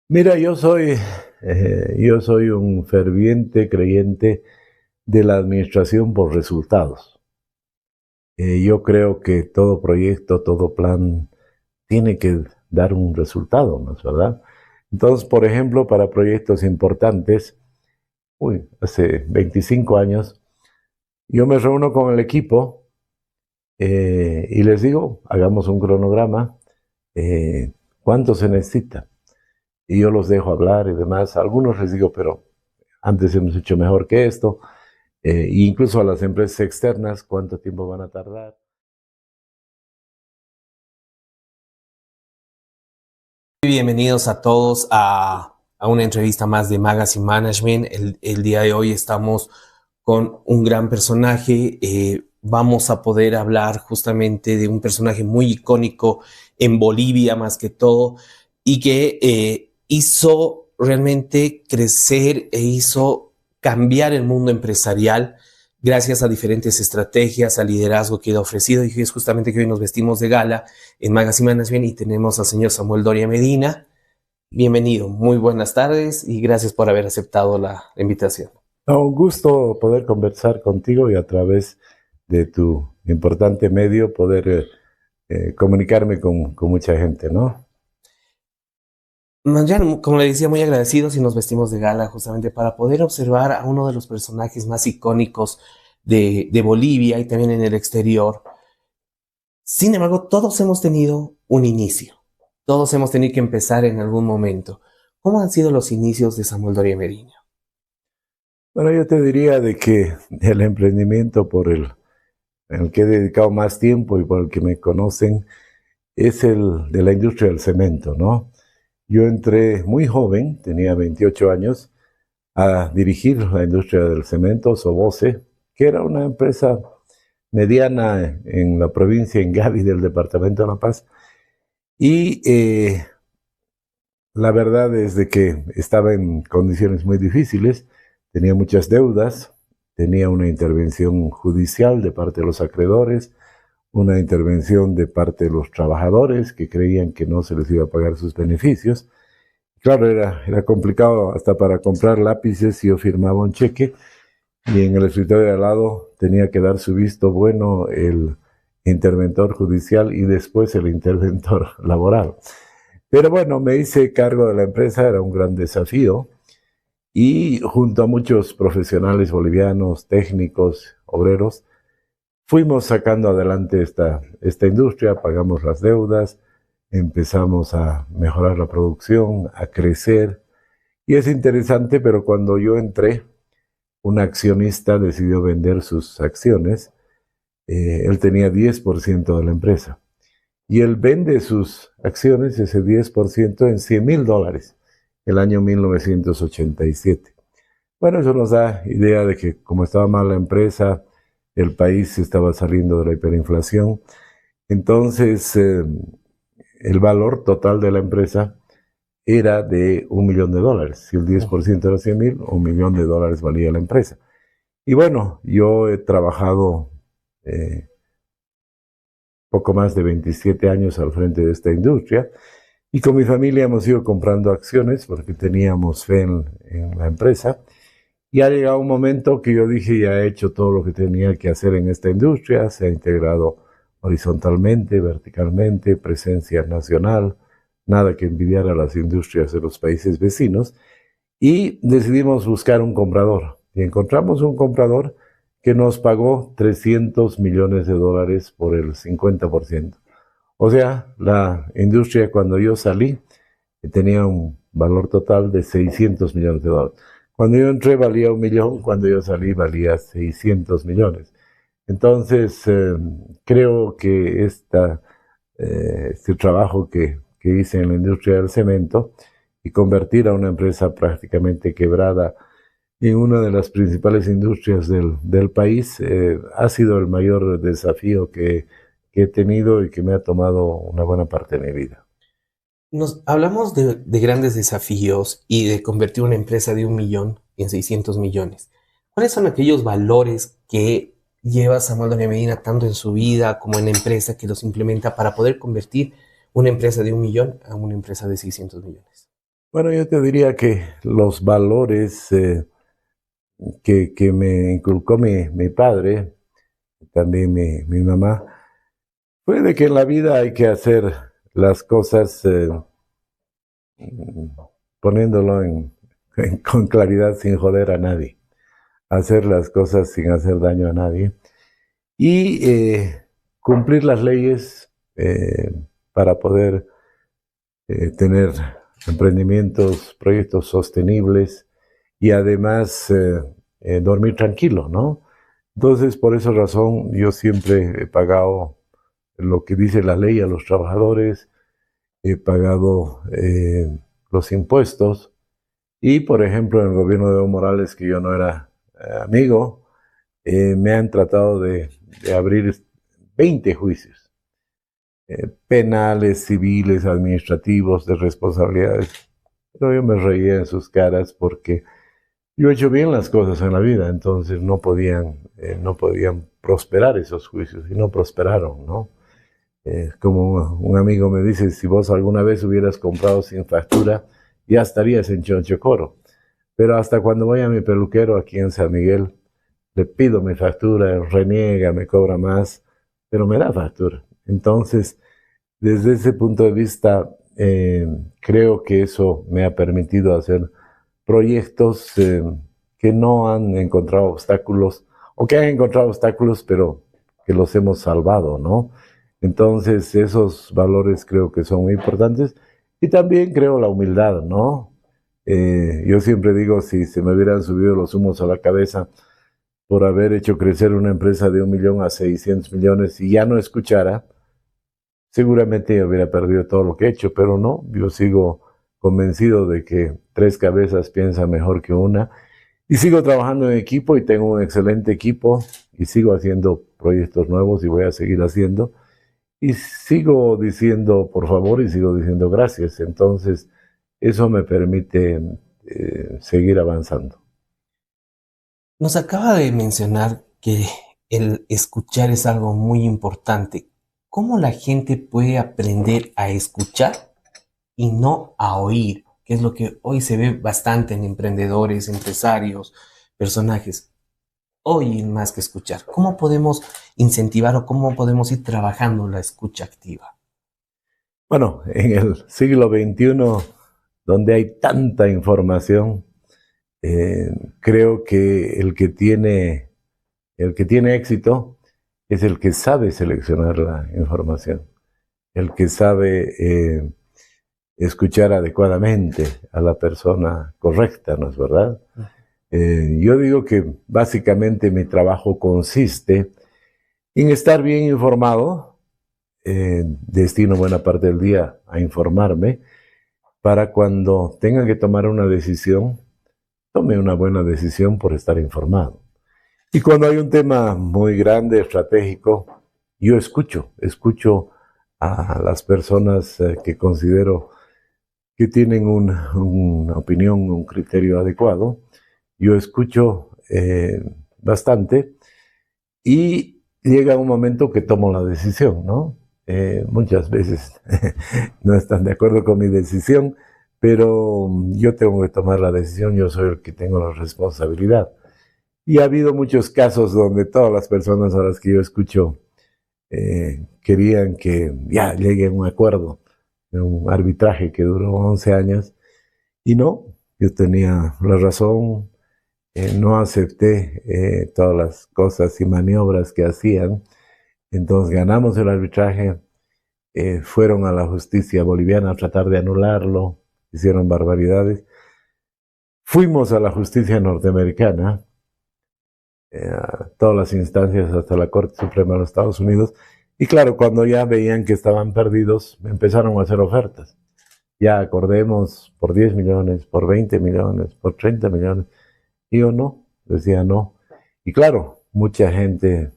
Mira, yo soy un ferviente creyente de la administración por resultados. Yo creo que todo proyecto, todo plan tiene que dar un resultado, ¿no es verdad? Entonces, por ejemplo, para proyectos importantes, hace 25 años, yo me reúno con el equipo y les digo, hagamos un cronograma, eh, ¿cuánto se necesita? Y yo los dejo hablar y demás. A algunos les digo, pero antes hemos hecho mejor que esto. E incluso a las empresas externas, ¿cuánto tiempo van a tardar? Bienvenidos a todos a una entrevista más de Magazine Management. El día de hoy estamos con un gran personaje. Vamos a poder hablar justamente de un personaje muy icónico en Bolivia más que todo y que hizo realmente crecer e hizo cambiar el mundo empresarial gracias a diferentes estrategias, al liderazgo que ha ofrecido, y es justamente que hoy nos vestimos de gala en Magazine Management y tenemos al señor Samuel Doria Medina. Bienvenido, muy buenas tardes y gracias por haber aceptado la invitación. No, un gusto poder conversar contigo y a través de tu importante medio poder comunicarme con mucha gente, ¿no? Ya, como le decía, muy agradecidos y nos vestimos de gala justamente para poder observar a uno de los personajes más icónicos de Bolivia y también en el exterior. Sin embargo, todos hemos tenido un inicio. Todos hemos tenido que empezar en algún momento. ¿Cómo han sido los inicios de Samuel Doria Merino? Bueno, yo te diría de que el emprendimiento el que he dedicado más tiempo y por el que me conocen es el de la industria del cemento, ¿no? Yo entré muy joven, tenía 28 años, a dirigir la industria del cemento, Soboce, que era una empresa mediana en la provincia en Gavi del departamento de La Paz. Y la verdad es de que estaba en condiciones muy difíciles, tenía muchas deudas, tenía una intervención judicial de parte de los acreedores, una intervención de parte de los trabajadores que creían que no se les iba a pagar sus beneficios. Claro, era complicado hasta para comprar lápices. Yo firmaba un cheque y en el escritorio de al lado tenía que dar su visto bueno el interventor judicial y después el interventor laboral. Pero bueno, me hice cargo de la empresa, era un gran desafío y junto a muchos profesionales bolivianos, técnicos, obreros, fuimos sacando adelante esta industria, pagamos las deudas, empezamos a mejorar la producción, a crecer. Y es interesante, pero cuando yo entré, un accionista decidió vender sus acciones. Él tenía 10% de la empresa. Y él vende sus acciones, ese 10%, en $100,000, el año 1987. Bueno, eso nos da idea de que como estaba mal la empresa, el país estaba saliendo de la hiperinflación. Entonces, el valor total de la empresa era de $1,000,000. Si el 10% era 100,000, $1,000,000 valía la empresa. Y bueno, yo he trabajado poco más de 27 años al frente de esta industria y con mi familia hemos ido comprando acciones porque teníamos fe en la empresa. Y ha llegado un momento que yo dije, ya he hecho todo lo que tenía que hacer en esta industria, se ha integrado horizontalmente, verticalmente, presencia nacional, nada que envidiar a las industrias de los países vecinos, y decidimos buscar un comprador. Y encontramos un comprador que nos pagó $300 millones por el 50%. O sea, la industria cuando yo salí tenía un valor total de $600 millones. Cuando yo entré valía 1 millón, cuando yo salí valía 600 millones. Entonces, creo que este trabajo que hice en la industria del cemento y convertir a una empresa prácticamente quebrada en una de las principales industrias del país, ha sido el mayor desafío que he tenido y que me ha tomado una buena parte de mi vida. Nos hablamos de grandes desafíos y de convertir una empresa de 1 millón en 600 millones. ¿Cuáles son aquellos valores que lleva Samuel Doria Medina tanto en su vida como en la empresa que los implementa para poder convertir una empresa de 1 millón a una empresa de 600 millones? Bueno, yo te diría que los valores que me inculcó mi padre, también mi mamá, fue de que en la vida hay que hacer las cosas poniéndolo con claridad sin joder a nadie, hacer las cosas sin hacer daño a nadie y cumplir las leyes para poder tener emprendimientos, proyectos sostenibles y además dormir tranquilo, ¿no? Entonces, por esa razón, yo siempre he pagado lo que dice la ley a los trabajadores, he pagado los impuestos y, por ejemplo, en el gobierno de Evo Morales, que yo no era amigo, me han tratado de abrir 20 juicios, penales, civiles, administrativos, de responsabilidades. Pero yo me reía en sus caras porque yo he hecho bien las cosas en la vida, entonces no podían prosperar esos juicios y no prosperaron, ¿no? Como un amigo me dice, si vos alguna vez hubieras comprado sin factura, ya estarías en Chonchocoro. Pero hasta cuando voy a mi peluquero aquí en San Miguel, le pido mi factura, él reniega, me cobra más, pero me da factura. Entonces, desde ese punto de vista, creo que eso me ha permitido hacer proyectos que no han encontrado obstáculos, o que han encontrado obstáculos, pero que los hemos salvado, ¿no? Entonces, esos valores creo que son muy importantes. Y también creo la humildad, ¿no? Yo siempre digo, si se me hubieran subido los humos a la cabeza por haber hecho crecer una empresa de 1 millón a 600 millones y ya no escuchara, seguramente hubiera perdido todo lo que he hecho, pero no, yo sigo convencido de que 3 cabezas piensan mejor que una y sigo trabajando en equipo y tengo un excelente equipo y sigo haciendo proyectos nuevos y voy a seguir haciendo y sigo diciendo por favor y sigo diciendo gracias. Entonces, eso me permite seguir avanzando. Nos acaba de mencionar que el escuchar es algo muy importante. ¿Cómo la gente puede aprender a escuchar y no a oír? Que es lo que hoy se ve bastante en emprendedores, empresarios, personajes. Oír más que escuchar. ¿Cómo podemos incentivar o cómo podemos ir trabajando la escucha activa? Bueno, en el siglo XXI, donde hay tanta información, eh, creo que el que tiene éxito es el que sabe seleccionar la información, el que sabe escuchar adecuadamente a la persona correcta, ¿no es verdad? Yo digo que básicamente mi trabajo consiste en estar bien informado, destino buena parte del día a informarme, para cuando tenga que tomar una decisión, tome una buena decisión por estar informado. Y cuando hay un tema muy grande, estratégico, yo escucho a las personas que considero que tienen una opinión, un criterio adecuado. Yo escucho bastante y llega un momento que tomo la decisión, ¿no? Muchas veces no están de acuerdo con mi decisión, pero yo tengo que tomar la decisión, yo soy el que tengo la responsabilidad. Y ha habido muchos casos donde todas las personas a las que yo escucho querían que ya llegue a un acuerdo, un arbitraje que duró 11 años, y no, yo tenía la razón, no acepté todas las cosas y maniobras que hacían, entonces ganamos el arbitraje, fueron a la justicia boliviana a tratar de anularlo, hicieron barbaridades, fuimos a la justicia norteamericana, a todas las instancias hasta la Corte Suprema de los Estados Unidos, y claro, cuando ya veían que estaban perdidos, empezaron a hacer ofertas. Ya acordemos por 10 millones, por 20 millones, por 30 millones. Y yo no, decía no. Y claro, mucha gente,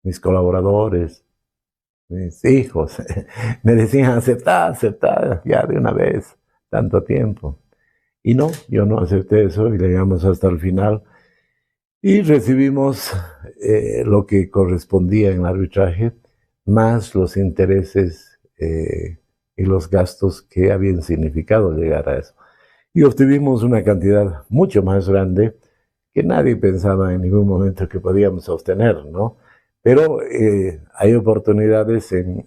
mis colaboradores, mis hijos, me decían aceptar, ya de una vez, tanto tiempo. Y no, yo no acepté eso y llegamos hasta el final. Y recibimos lo que correspondía en el arbitraje, más los intereses y los gastos que habían significado llegar a eso. Y obtuvimos una cantidad mucho más grande que nadie pensaba en ningún momento que podíamos obtener, ¿no? Pero hay oportunidades en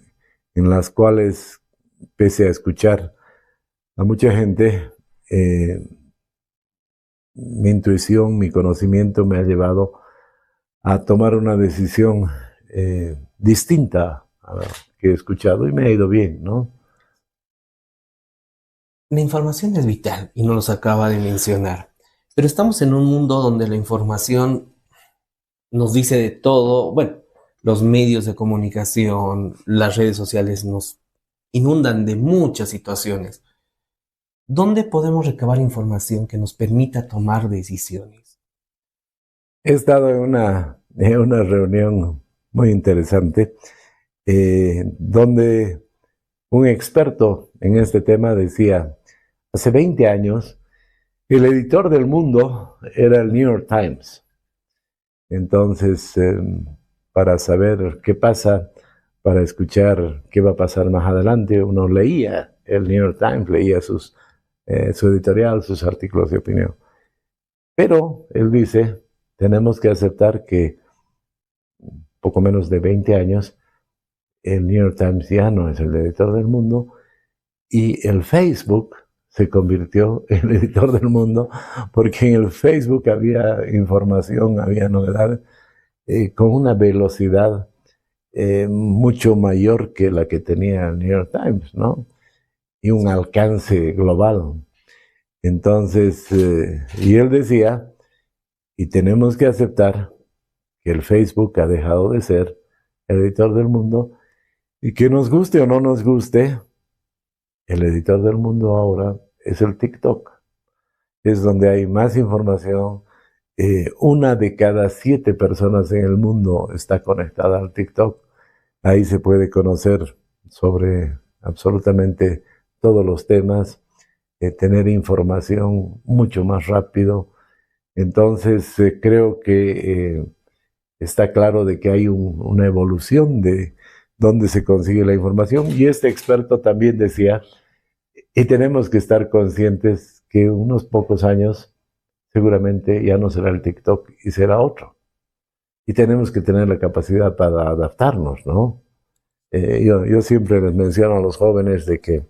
las cuales, pese a escuchar a mucha gente, mi intuición, mi conocimiento me ha llevado a tomar una decisión distinta a la que he escuchado y me ha ido bien, ¿no? La información es vital y nos los acaba de mencionar, pero estamos en un mundo donde la información nos dice de todo. Bueno, los medios de comunicación, las redes sociales nos inundan de muchas situaciones. ¿Dónde podemos recabar información que nos permita tomar decisiones? He estado en una reunión muy interesante donde un experto en este tema decía, hace 20 años, el editor del Mundo era el New York Times. Entonces, para saber qué pasa, para escuchar qué va a pasar más adelante, uno leía el New York Times, leía su editorial, sus artículos de opinión. Pero él dice, tenemos que aceptar que poco menos de 20 años, el New York Times ya no es el editor del Mundo y el Facebook se convirtió en el editor del Mundo porque en el Facebook había información, había novedades con una velocidad mucho mayor que la que tenía el New York Times, ¿no? Y un alcance global. Entonces, y él decía, y tenemos que aceptar que el Facebook ha dejado de ser el editor del Mundo y que nos guste o no nos guste, el editor del Mundo ahora es el TikTok. Es donde hay más información. Una de cada 7 personas en el mundo está conectada al TikTok. Ahí se puede conocer sobre absolutamente todos los temas, tener información mucho más rápido. Entonces creo que está claro de que hay una evolución de dónde se consigue la información. Y este experto también decía, y tenemos que estar conscientes que unos pocos años seguramente ya no será el TikTok y será otro. Y tenemos que tener la capacidad para adaptarnos, ¿no? Yo siempre les menciono a los jóvenes de que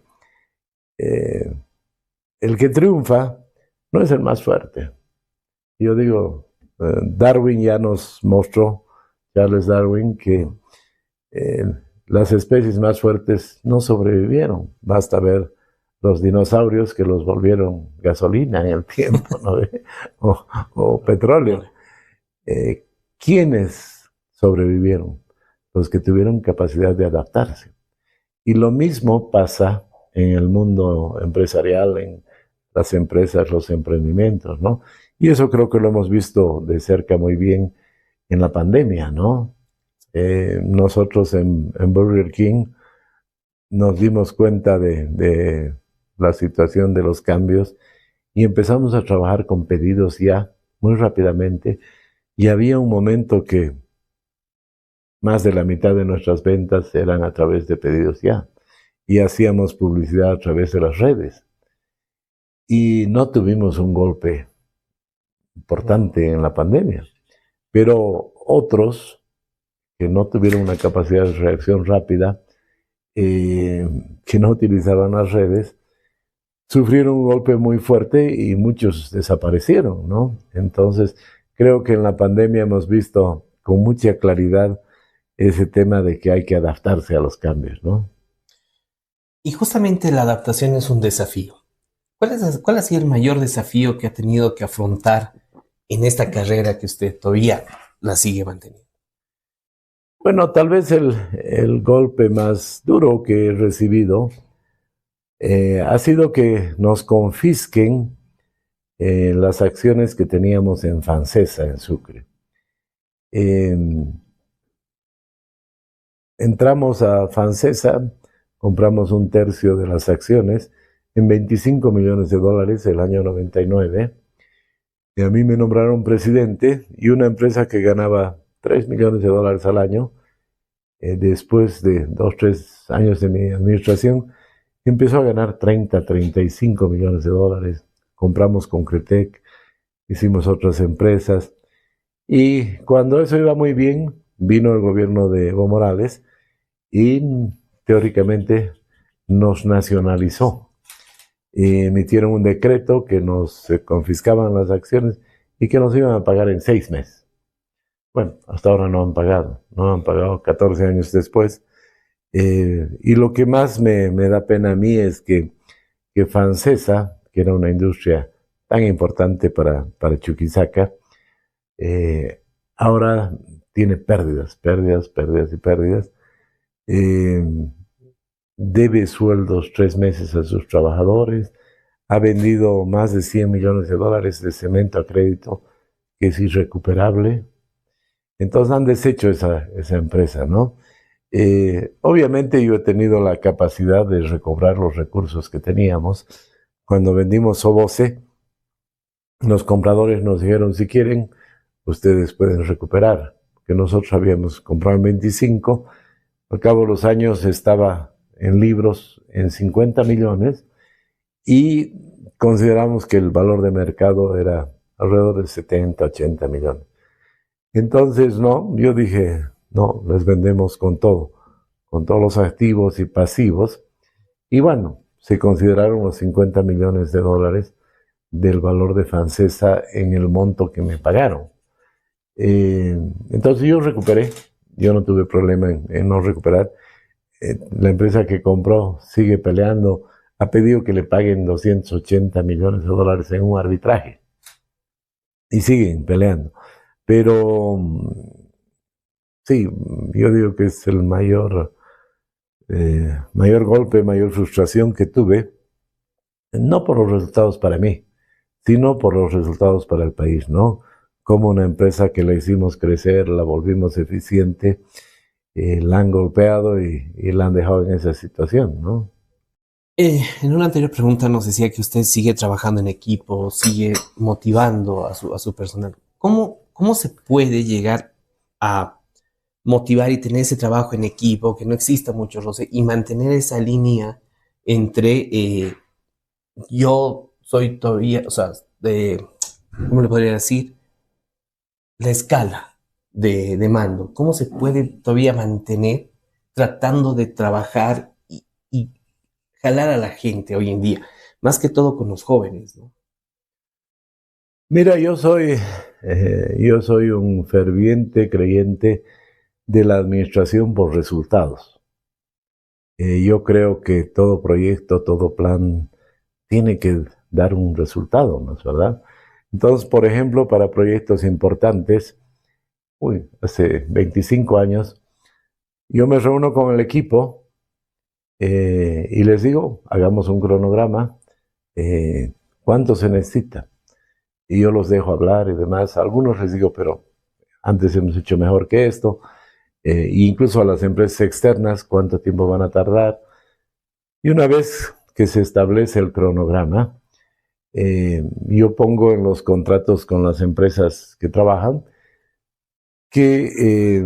el que triunfa no es el más fuerte. Yo digo, Darwin ya nos mostró, Charles Darwin, que las especies más fuertes no sobrevivieron. Basta ver los dinosaurios que los volvieron gasolina en el tiempo, ¿no? o petróleo. ¿Quiénes sobrevivieron? Los que tuvieron capacidad de adaptarse. Y lo mismo pasa en el mundo empresarial, en las empresas, los emprendimientos, ¿no? Y eso creo que lo hemos visto de cerca muy bien en la pandemia, ¿no? Nosotros en Burger King nos dimos cuenta de la situación de los cambios y empezamos a trabajar con pedidos ya muy rápidamente. Y había un momento que más de la mitad de nuestras ventas eran a través de pedidos ya. Y hacíamos publicidad a través de las redes. Y no tuvimos un golpe importante en la pandemia. Pero otros que no tuvieron una capacidad de reacción rápida, que no utilizaban las redes, sufrieron un golpe muy fuerte y muchos desaparecieron, ¿no? Entonces, creo que en la pandemia hemos visto con mucha claridad ese tema de que hay que adaptarse a los cambios, ¿no? Y justamente la adaptación es un desafío. ¿Cuál ha sido el mayor desafío que ha tenido que afrontar en esta carrera que usted todavía la sigue manteniendo? Bueno, tal vez el golpe más duro que he recibido ha sido que nos confisquen las acciones que teníamos en Fancesa, en Sucre. Entramos a Fancesa, compramos un tercio de las acciones en $25 millones el año 99. Y a mí me nombraron presidente y una empresa que ganaba $3 millones al año, después de 2 o 3 años de mi administración, Empezó a ganar 30, 35 millones de dólares. Compramos Concretec, hicimos otras empresas. Y cuando eso iba muy bien, vino el gobierno de Evo Morales y teóricamente nos nacionalizó. Y emitieron un decreto que nos confiscaban las acciones y que nos iban a pagar en 6 meses. Bueno, hasta ahora no han pagado 14 años después. Y lo que más me da pena a mí es que Fancesa, que era una industria tan importante para Chuquisaca, ahora tiene pérdidas y pérdidas. Debe sueldos 3 meses a sus trabajadores, ha vendido más de 100 millones de dólares de cemento a crédito, que es irrecuperable. Entonces han deshecho esa empresa, ¿no? Obviamente yo he tenido la capacidad de recobrar los recursos que teníamos. Cuando vendimos Soboce, los compradores nos dijeron, si quieren, ustedes pueden recuperar, que nosotros habíamos comprado en 25, al cabo de los años estaba en libros en 50 millones y consideramos que el valor de mercado era alrededor de 70, 80 millones. Entonces, no, yo dije, no, les vendemos con todo, con todos los activos y pasivos. Y bueno, se consideraron los 50 millones de dólares del valor de Fancesa en el monto que me pagaron. Entonces yo recuperé, yo no tuve problema en no recuperar. La empresa que compró sigue peleando, ha pedido que le paguen 280 millones de dólares en un arbitraje. Y siguen peleando. Pero sí, yo digo que es el mayor golpe, mayor frustración que tuve, no por los resultados para mí, sino por los resultados para el país, ¿no? Como una empresa que la hicimos crecer, la volvimos eficiente, la han golpeado y la han dejado en esa situación, ¿no? En una anterior pregunta nos decía que usted sigue trabajando en equipo, sigue motivando a su personal. ¿Cómo se puede llegar a motivar y tener ese trabajo en equipo, que no exista mucho roce y mantener esa línea entre yo soy todavía, o sea, ¿cómo le podría decir? La escala de mando. ¿Cómo se puede todavía mantener tratando de trabajar y jalar a la gente hoy en día? Más que todo con los jóvenes, ¿no? Mira, yo soy un ferviente creyente de la administración por resultados. Yo creo que todo proyecto, todo plan tiene que dar un resultado, ¿no es verdad? Entonces, por ejemplo, para proyectos importantes, hace 25 años, yo me reúno con el equipo y les digo, hagamos un cronograma, ¿cuánto se necesita? Y yo los dejo hablar y demás. A algunos les digo, pero antes hemos hecho mejor que esto. Incluso a las empresas externas, ¿cuánto tiempo van a tardar? Y una vez que se establece el cronograma, yo pongo en los contratos con las empresas que trabajan que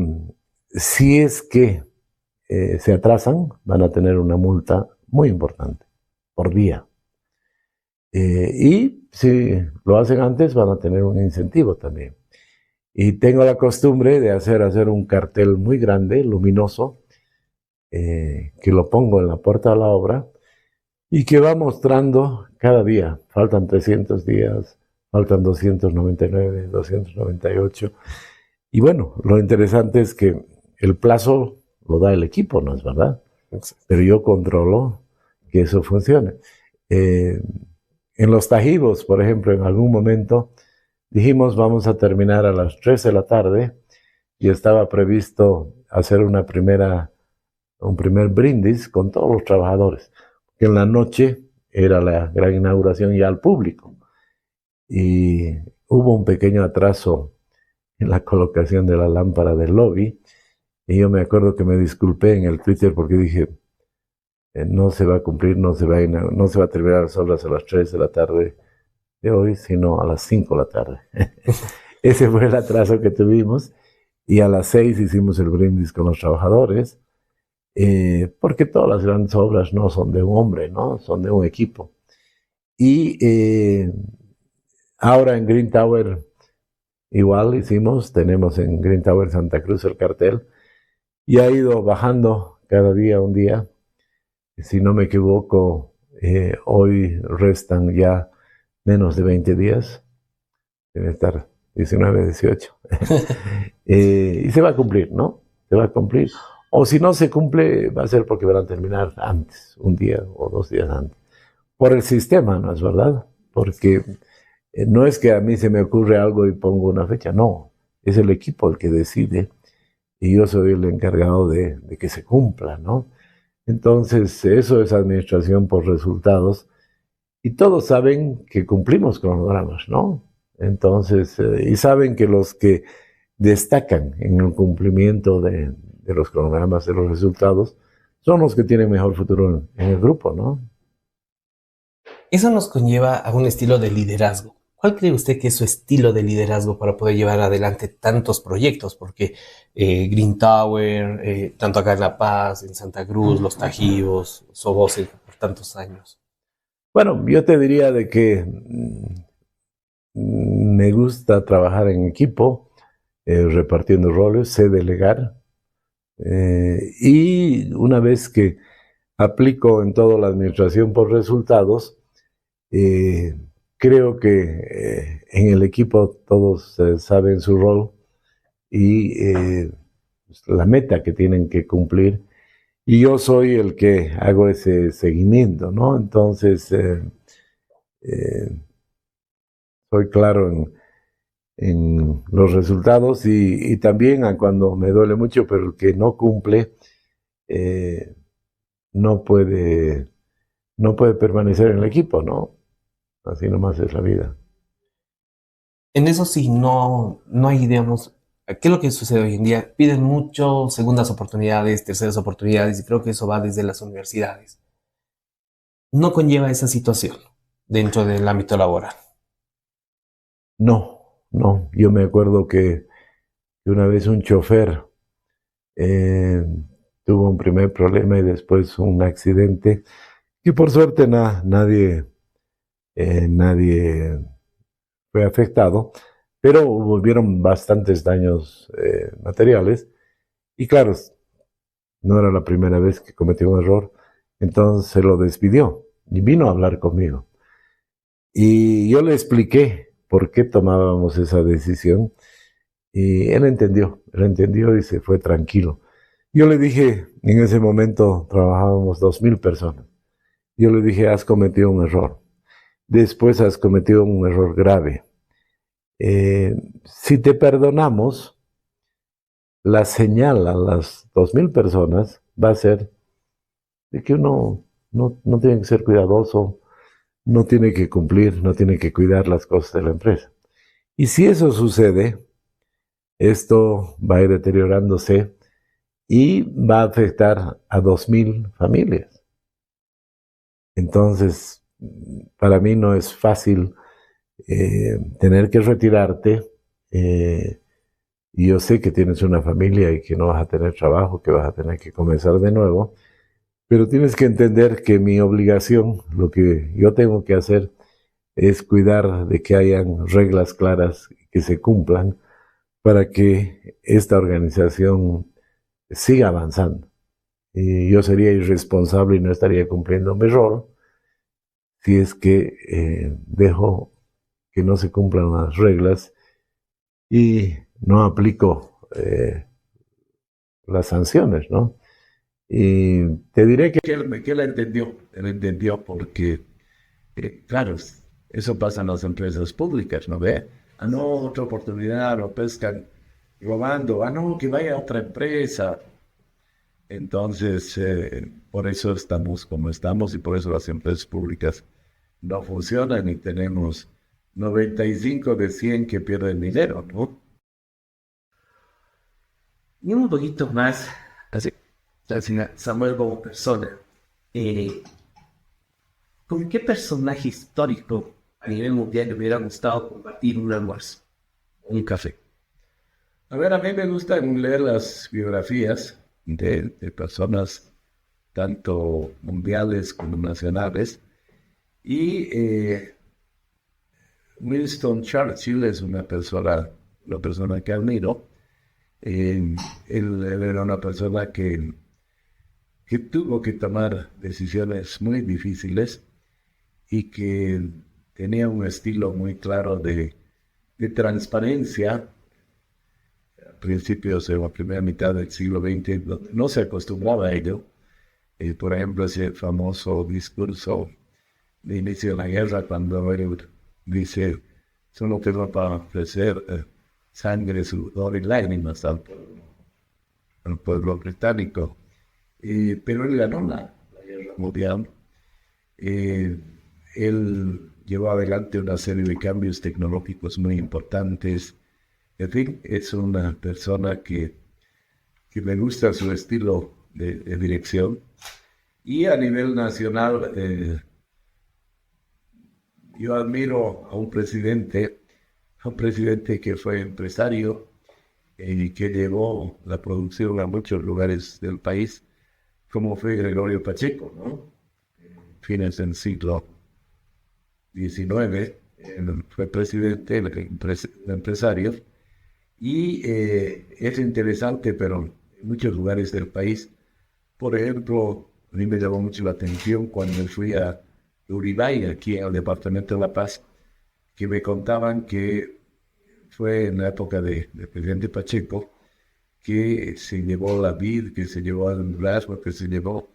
si es que se atrasan, van a tener una multa muy importante por día. Y si lo hacen antes, van a tener un incentivo también. Y tengo la costumbre de hacer un cartel muy grande, luminoso, que lo pongo en la puerta de la obra y que va mostrando cada día. Faltan 300 días, faltan 299, 298. Y bueno, lo interesante es que el plazo lo da el equipo, ¿no es verdad? Pero yo controlo que eso funcione. En los Tajivos, por ejemplo, en algún momento dijimos vamos a terminar a las 3 de la tarde y estaba previsto hacer un primer brindis con todos los trabajadores, que en la noche era la gran inauguración ya al público. Y hubo un pequeño atraso en la colocación de la lámpara del lobby y yo me acuerdo que me disculpé en el Twitter porque dije, no se va a cumplir, no se va a terminar las obras a las 3 de la tarde de hoy, sino a las 5 de la tarde. Ese fue el atraso que tuvimos y a las 6 hicimos el brindis con los trabajadores porque todas las grandes obras no son de un hombre, ¿no? Son de un equipo. Y ahora en Green Tower igual tenemos en Green Tower Santa Cruz el cartel, y ha ido bajando cada día un día. Si no me equivoco, hoy restan ya menos de 20 días, debe estar 19, 18. Y se va a cumplir, ¿no? Se va a cumplir. O si no se cumple, va a ser porque van a terminar antes, un día o 2 días antes. Por el sistema, ¿no es verdad? Porque no es que a mí se me ocurre algo y pongo una fecha, no. Es el equipo el que decide y yo soy el encargado de que se cumpla, ¿no? Entonces, eso es administración por resultados y todos saben que cumplimos cronogramas, ¿no? Entonces, y saben que los que destacan en el cumplimiento de los cronogramas, de los resultados, son los que tienen mejor futuro en el grupo, ¿no? Eso nos conlleva a un estilo de liderazgo. ¿Cuál cree usted que es su estilo de liderazgo para poder llevar adelante tantos proyectos? Porque Green Tower, tanto acá en La Paz, en Santa Cruz, Los Tajivos, Soboce, por tantos años. Bueno, yo te diría de que me gusta trabajar en equipo, repartiendo roles, sé delegar, y una vez que aplico en toda la administración por resultados, creo que en el equipo todos saben su rol y la meta que tienen que cumplir, y yo soy el que hago ese seguimiento, ¿no? Entonces, soy claro en los resultados y también a cuando me duele mucho, pero el que no cumple eh, no puede, no puede permanecer en el equipo, ¿no? Así nomás es la vida. En eso sí, no hay, digamos, ¿qué es lo que sucede hoy en día? Piden mucho segundas oportunidades, terceras oportunidades, y creo que eso va desde las universidades. No conlleva esa situación dentro del ámbito laboral. No. Yo me acuerdo que una vez un chofer eh, tuvo un primer problema y después un accidente y por suerte nadie fue afectado, pero hubieron bastantes daños materiales y claro, no era la primera vez que cometió un error, entonces se lo despidió y vino a hablar conmigo. Y yo le expliqué por qué tomábamos esa decisión y él entendió y se fue tranquilo. Yo le dije, en ese momento trabajábamos 2000 personas. Yo le dije, has cometido un error. Después has cometido un error grave. Si te perdonamos, la señal a las 2000 personas va a ser de que uno no tiene que ser cuidadoso, no tiene que cumplir, no tiene que cuidar las cosas de la empresa. Y si eso sucede, esto va a ir deteriorándose y va a afectar a 2000 familias. Entonces, para mí no es fácil tener que retirarte. Y yo sé que tienes una familia y que no vas a tener trabajo, que vas a tener que comenzar de nuevo, pero tienes que entender que mi obligación, lo que yo tengo que hacer, es cuidar de que hayan reglas claras que se cumplan para que esta organización siga avanzando. Y yo sería irresponsable y no estaría cumpliendo mi rol si es que dejo que no se cumplan las reglas y no aplico las sanciones, ¿no? Y te diré que él entendió porque, claro, eso pasa en las empresas públicas, ¿no ve? Ah, no, otra oportunidad, lo pescan robando, ah, no, que vaya a otra empresa. Entonces, por eso estamos como estamos y por eso las empresas públicas no funcionan y tenemos 95 de 100 que pierden dinero, ¿no? Y un poquito más, así, Samuel como persona. Eh, ¿Con qué personaje histórico a nivel mundial le hubiera gustado compartir un almuerzo? Un café. A ver, a mí me gusta leer las biografías de personas tanto mundiales como nacionales. Y Winston Churchill es una persona que admiro. Él era una persona que tuvo que tomar decisiones muy difíciles y que tenía un estilo muy claro de transparencia. A principios de la primera mitad del siglo XX no se acostumbraba a ello. Por ejemplo, ese famoso discurso de inicio de la guerra, cuando él dice: solo tengo para ofrecer sangre, sudor y lágrimas al pueblo británico. Pero él ganó la guerra mundial. Él llevó adelante una serie de cambios tecnológicos muy importantes. En fin, es una persona que me gusta su estilo de dirección. Y a nivel nacional, yo admiro a un presidente que fue empresario y que llevó la producción a muchos lugares del país, como fue Gregorio Pacheco, ¿no? Fines del siglo XIX, fue presidente, empresario, y es interesante, pero en muchos lugares del país, por ejemplo, a mí me llamó mucho la atención cuando fui a Uribay, aquí en el departamento de La Paz, que me contaban que fue en la época del presidente Pacheco que se llevó la vid, que se llevó el durazno, que se llevó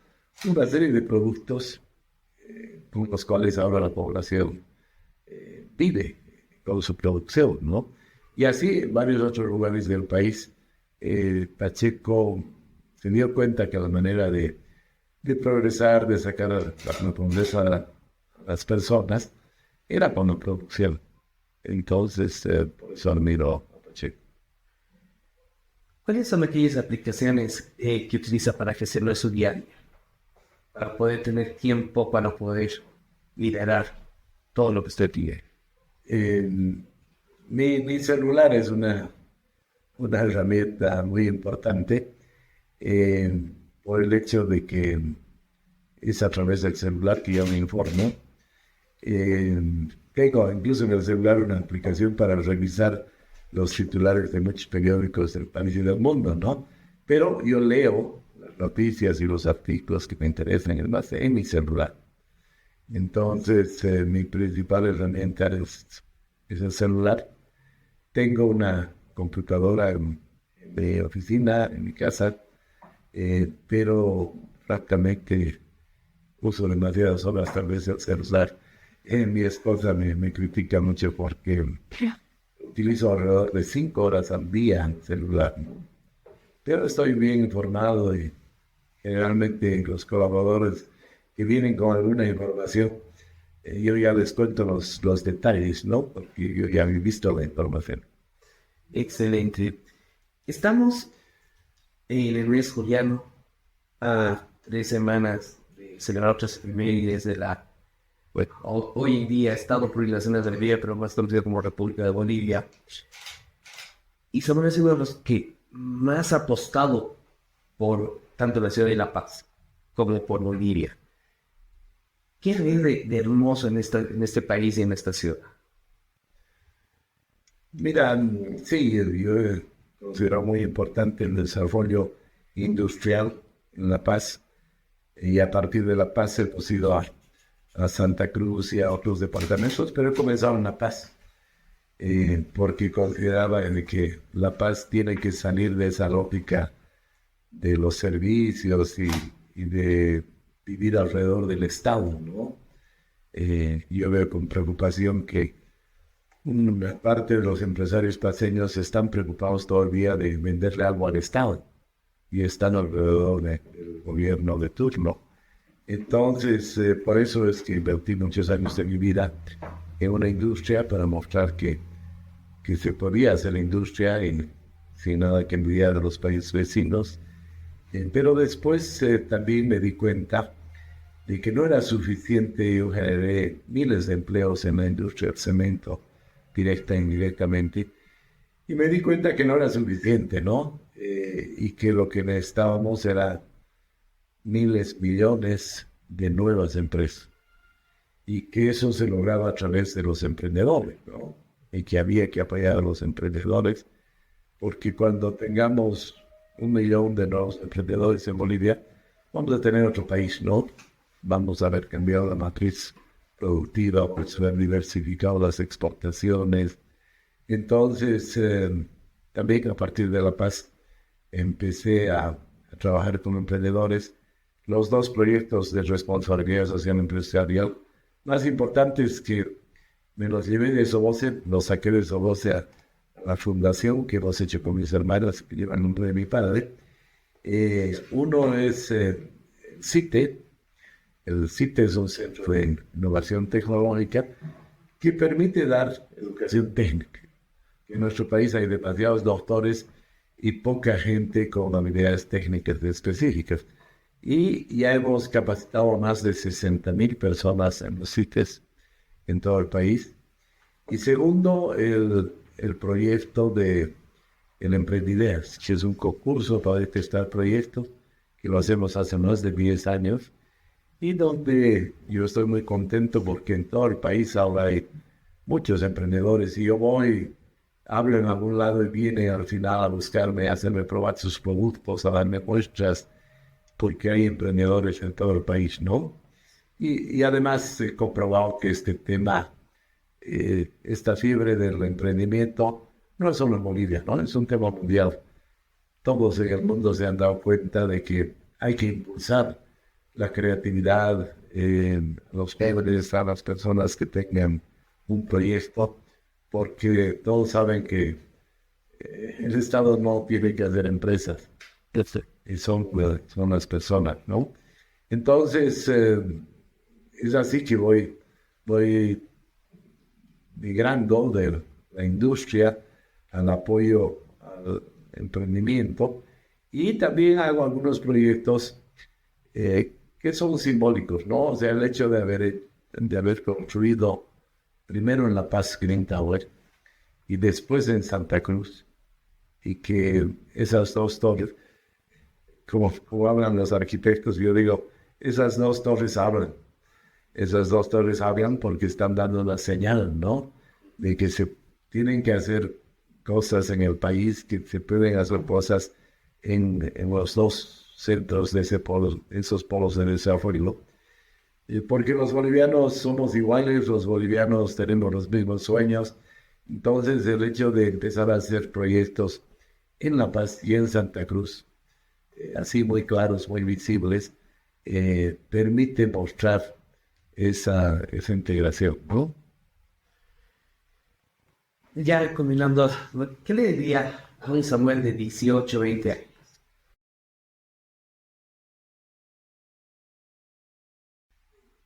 una serie de productos con los cuales ahora la población vive con su producción, ¿no? Y así en varios otros lugares del país, Pacheco se dio cuenta que la manera de progresar, de sacar la pobreza a las personas, era con la producción. Entonces, por eso admiro a Pacheco. ¿Cuáles son aquellas aplicaciones que utiliza para ejercerlo en su diario? Para poder tener tiempo, para poder liderar todo lo que usted tiene. Mi celular es una herramienta muy importante por el hecho de que es a través del celular que yo me informo. Tengo incluso en el celular una aplicación para revisar los titulares de muchos periódicos del país y del mundo, ¿no? Pero yo leo las noticias y los artículos que me interesan en mi celular. Entonces, mi principal herramienta es el celular. Tengo una computadora de oficina en mi casa, pero prácticamente uso demasiadas horas tal vez el celular. Mi esposa me critica mucho porque utilizo alrededor de 5 horas al día el celular, ¿no? Pero estoy bien informado y generalmente los colaboradores que vienen con alguna información, yo ya les cuento los detalles, ¿no? Porque yo ya he visto la información. Excelente. Estamos en el mes juliano, a 3 semanas de celebrar otras efemérides de la, bueno, hoy en día Estado Plurinacional de Bolivia, pero más conocido como República de Bolivia. Y somos uno de los que más ha apostado por tanto la ciudad de La Paz como por Bolivia. ¿Qué es de hermoso en este país y en esta ciudad? Mira, sí, yo considero muy importante el desarrollo industrial en La Paz, y a partir de La Paz he ido a Santa Cruz y a otros departamentos, pero he comenzado en La Paz, porque consideraba que La Paz tiene que salir de esa lógica de los servicios y de vivir alrededor del Estado, ¿no? Yo veo con preocupación que una parte de los empresarios paceños están preocupados todavía de venderle algo al Estado y están alrededor del gobierno de turno. Entonces, por eso es que invertí muchos años de mi vida en una industria para mostrar que se podía hacer industria sin nada que envidiar de los países vecinos. Pero después también me di cuenta de que no era suficiente. Yo generé miles de empleos en la industria del cemento, directa e indirectamente, y me di cuenta que no era suficiente, ¿no? y que lo que necesitábamos era miles, millones de nuevas empresas y que eso se lograba a través de los emprendedores, ¿no? Y que había que apoyar a los emprendedores porque cuando tengamos 1 millón de nuevos emprendedores en Bolivia, vamos a tener otro país, ¿no? Vamos a haber cambiado la matriz productiva, pues haber diversificado las exportaciones. Entonces, también a partir de La Paz, empecé a trabajar con emprendedores. Los 2 proyectos de responsabilidad social empresarial más importantes que me los llevé de Soboce, los saqué de Soboce a la fundación que hemos hecho con mis hermanas, que llevan el nombre de mi padre. Uno es CITE. El CITE es un centro de innovación tecnológica que permite dar educación técnica. En nuestro país hay demasiados doctores y poca gente con habilidades técnicas específicas. Y ya hemos capacitado a más de 60,000 personas en los CITES en todo el país. Y segundo, el proyecto de el Emprendideas, que es un concurso para testar proyectos, que lo hacemos hace más de 10 años, y donde yo estoy muy contento porque en todo el país ahora hay muchos emprendedores, y yo voy, hablo en algún lado y vienen al final a buscarme, a hacerme probar sus productos, a darme muestras, porque hay emprendedores en todo el país, ¿no? Y además he comprobado que este tema, esta fiebre del emprendimiento, no es solo en Bolivia, ¿no? Es un tema mundial. Todos en el mundo se han dado cuenta de que hay que impulsar la creatividad en los jóvenes, a las personas que tengan un proyecto, porque todos saben que el Estado no tiene que hacer empresas, y son las personas, ¿no? Entonces, es así que voy migrando de la industria al apoyo al emprendimiento, y también hago algunos proyectos que son simbólicos, ¿no? O sea, el hecho de haber construido primero en La Paz Green Tower y después en Santa Cruz, y que esas 2 torres, como hablan los arquitectos, yo digo, esas 2 torres hablan. Esas 2 torres hablan porque están dando la señal, ¿no? De que se tienen que hacer cosas en el país, que se pueden hacer cosas en los 2 centros de esos polos de desarrollo. Porque los bolivianos somos iguales, los bolivianos tenemos los mismos sueños. Entonces, el hecho de empezar a hacer proyectos en La Paz y en Santa Cruz, así muy claros, muy visibles, permite mostrar esa integración, ¿no? Ya combinando, ¿qué le diría a un Samuel de 18, 20 años?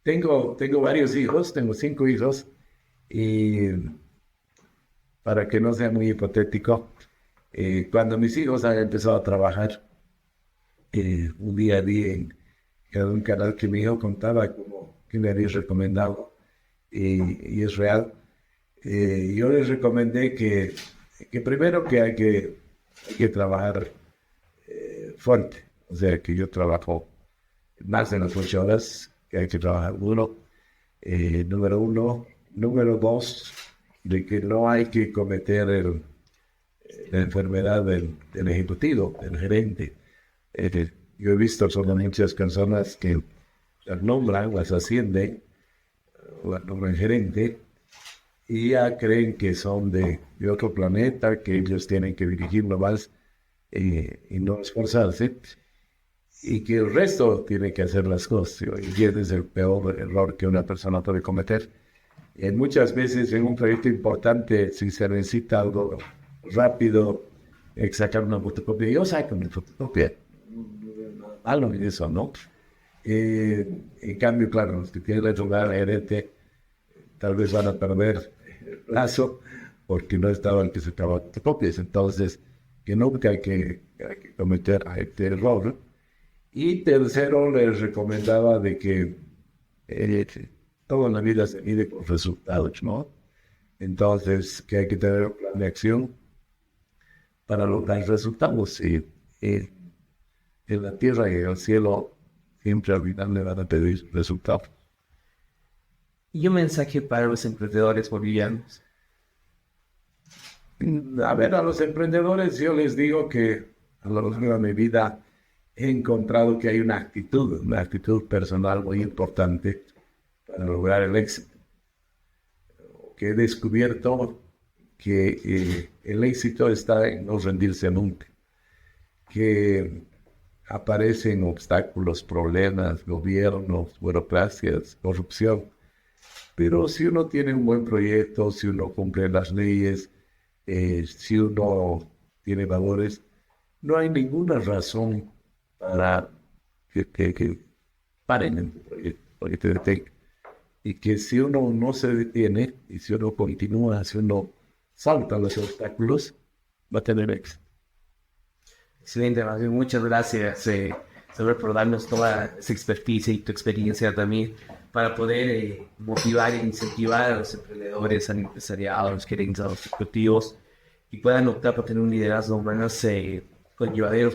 Tengo varios hijos, tengo 5 hijos, y para que no sea muy hipotético, cuando mis hijos han empezado a trabajar, un día vi en un canal que mi hijo contaba como que le había recomendado, y es real. Yo les recomendé que primero que hay que trabajar fuerte, o sea que yo trabajo más de las 8 horas, que hay que trabajar duro, número uno. Número dos, de que no hay que cometer la enfermedad del ejecutivo, del gerente. Yo he visto sobre muchas personas que las nombran, las ascienden, las nombran gerente, y ya creen que son de otro planeta, que ellos tienen que dirigirlo más, y no esforzarse, y que el resto tiene que hacer las cosas. Y ese es el peor error que una persona puede cometer. Muchas veces en un proyecto importante, si se necesita algo rápido, sacar una fotocopia, yo saco una fotocopia. Malo en eso, ¿no? En cambio, claro, los que tienen que jugar al gerente tal vez van a perder el plazo porque no estaban que sacaban fotocopias. Entonces, que nunca hay que cometer este error, ¿no? Y tercero, les recomendaba de que toda la vida se mide con resultados, ¿no? Entonces, que hay que tener un plan de acción para lograr resultados. en la tierra y en el cielo siempre al final le van a pedir resultados. Y un mensaje para los emprendedores bolivianos. A ver, a los emprendedores yo les digo que a lo largo de mi vida he encontrado que hay una actitud personal muy importante para lograr el éxito. Que he descubierto que el éxito está en no rendirse nunca, que aparecen obstáculos, problemas, gobiernos, burocracias, corrupción, pero si uno tiene un buen proyecto, si uno cumple las leyes, si uno tiene valores, no hay ninguna razón para que paren en el proyecto de TEC. Y que si uno no se detiene, y si uno continúa, si uno salta los obstáculos, va a tener éxito. Excelente, Mario. Muchas gracias por darnos toda esa experticia y tu experiencia también para poder motivar e incentivar a los emprendedores, al empresariado, a los gerentes, a los ejecutivos y puedan optar por tener un liderazgo más conllevadero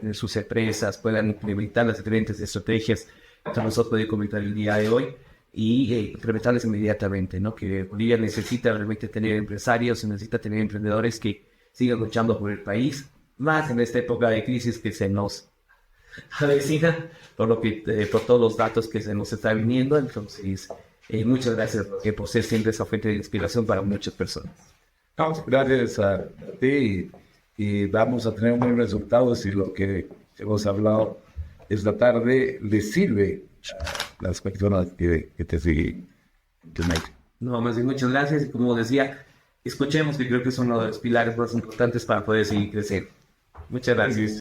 en sus empresas, puedan implementar las diferentes estrategias que nosotros podemos comentar el día de hoy y implementarlas inmediatamente, ¿no? Que Bolivia necesita realmente tener empresarios, necesita tener emprendedores que sigan luchando por el país, más en esta época de crisis que se nos avecina, por todos los datos que se nos está viniendo. Entonces, muchas gracias por ser siempre esa fuente de inspiración para muchas personas. Gracias a ti y vamos a tener un buen resultado si lo que hemos hablado esta tarde les sirve a las personas que te siguen. No, más bien muchas gracias y como decía, escuchemos que creo que es uno de los pilares más importantes para poder seguir creciendo. Muchas gracias.